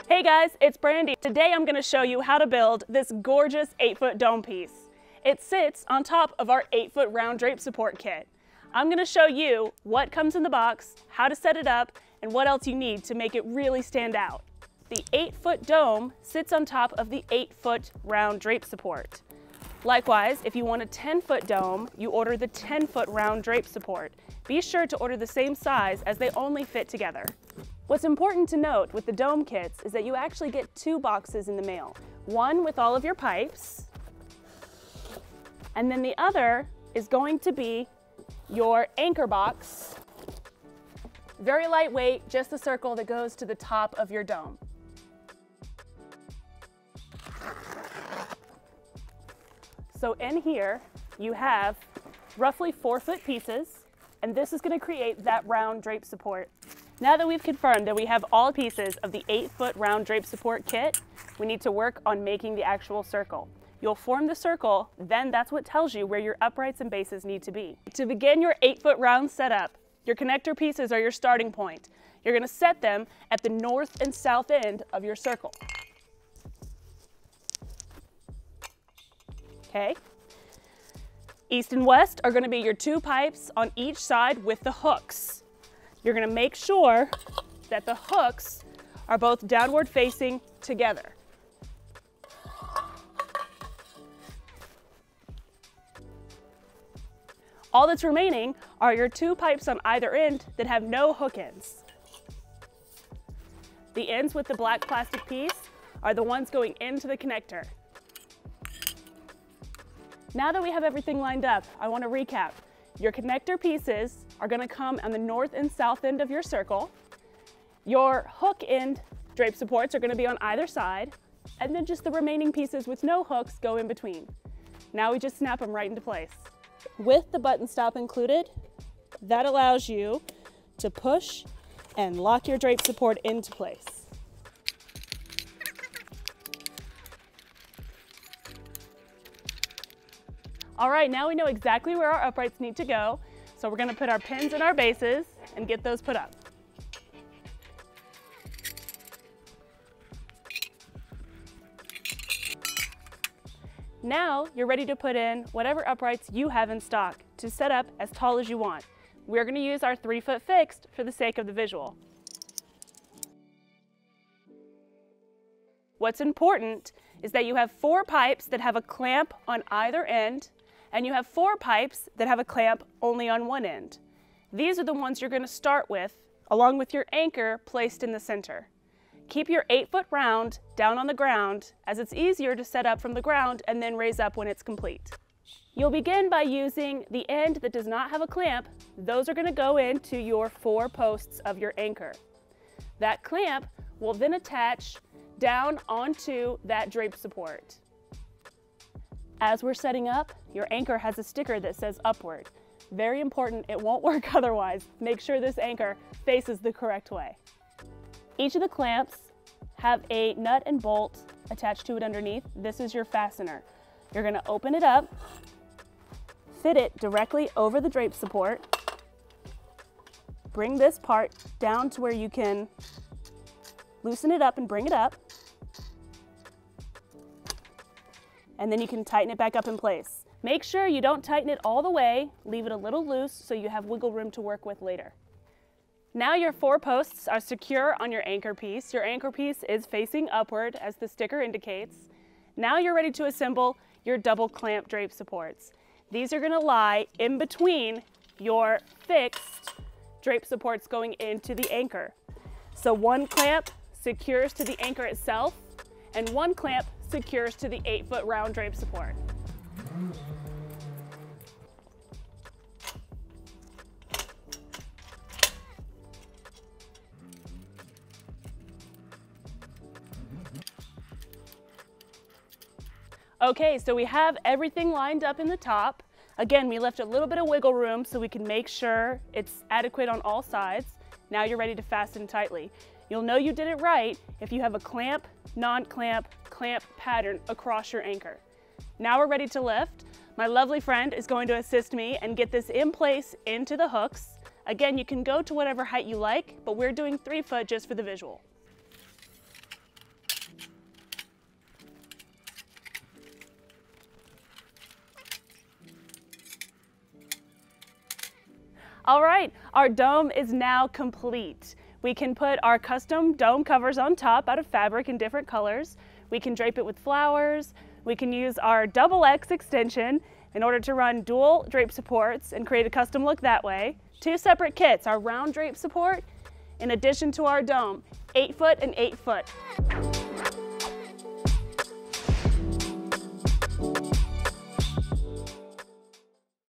Hey guys, it's Brandy. Today I'm going to show you how to build this gorgeous 8-foot dome piece. It sits on top of our 8-foot round drape support kit. I'm going to show you what comes in the box, how to set it up, and what else you need to make it really stand out. The 8-foot dome sits on top of the 8-foot round drape support. Likewise, if you want a 10-foot dome, you order the 10-foot round drape support. Be sure to order the same size as they only fit together. What's important to note with the dome kits is that you actually get 2 boxes in the mail. One with all of your pipes, and then the other is going to be your anchor box. Very lightweight, just a circle that goes to the top of your dome. So in here, you have roughly 4-foot pieces, and this is going to create that round drape support. Now that we've confirmed that we have all pieces of the 8-foot round drape support kit, we need to work on making the actual circle. You'll form the circle, then that's what tells you where your uprights and bases need to be. To begin your 8-foot round setup, your connector pieces are your starting point. You're going to set them at the north and south end of your circle. Okay? East and west are going to be your 2 pipes on each side with the hooks. You're going to make sure that the hooks are both downward facing together. All that's remaining are your 2 pipes on either end that have no hook ends. The ends with the black plastic piece are the ones going into the connector. Now that we have everything lined up, I want to recap. Your connector pieces are going to come on the north and south end of your circle. Your hook end drape supports are going to be on either side, and then just the remaining pieces with no hooks go in between. Now we just snap them right into place. With the button stop included, that allows you to push and lock your drape support into place. All right, now we know exactly where our uprights need to go, so we're going to put our pins in our bases and get those put up. Now you're ready to put in whatever uprights you have in stock to set up as tall as you want. We're going to use our 3-foot fixed for the sake of the visual. What's important is that you have 4 pipes that have a clamp on either end, and you have 4 pipes that have a clamp only on one end. These are the ones you're going to start with, along with your anchor placed in the center. Keep your 8-foot round down on the ground, as it's easier to set up from the ground and then raise up when it's complete. You'll begin by using the end that does not have a clamp. Those are going to go into your 4 posts of your anchor. That clamp will then attach down onto that drape support. As we're setting up, your anchor has a sticker that says upward. Very important, it won't work otherwise. Make sure this anchor faces the correct way. Each of the clamps have a nut and bolt attached to it underneath. This is your fastener. You're going to open it up, fit it directly over the drape support, bring this part down to where you can loosen it up and bring it up, and then you can tighten it back up in place. Make sure you don't tighten it all the way, leave it a little loose so you have wiggle room to work with later. Now your 4 posts are secure on your anchor piece. Your anchor piece is facing upward as the sticker indicates. Now you're ready to assemble your double clamp drape supports. These are going to lie in between your fixed drape supports going into the anchor. So 1 clamp secures to the anchor itself, and 1 clamp secures to the 8-foot round drape support. Okay, so we have everything lined up in the top. Again, we left a little bit of wiggle room so we can make sure it's adequate on all sides. Now you're ready to fasten tightly. You'll know you did it right if you have a clamp, non-clamp, clamp pattern across your anchor. Now we're ready to lift. My lovely friend is going to assist me and get this in place into the hooks. Again, you can go to whatever height you like, but we're doing 3 foot just for the visual. All right, our dome is now complete. We can put our custom dome covers on top out of fabric in different colors. We can drape it with flowers. We can use our XX extension in order to run dual drape supports and create a custom look that way. 2 separate kits, our round drape support, in addition to our dome, 8 foot and 8 foot.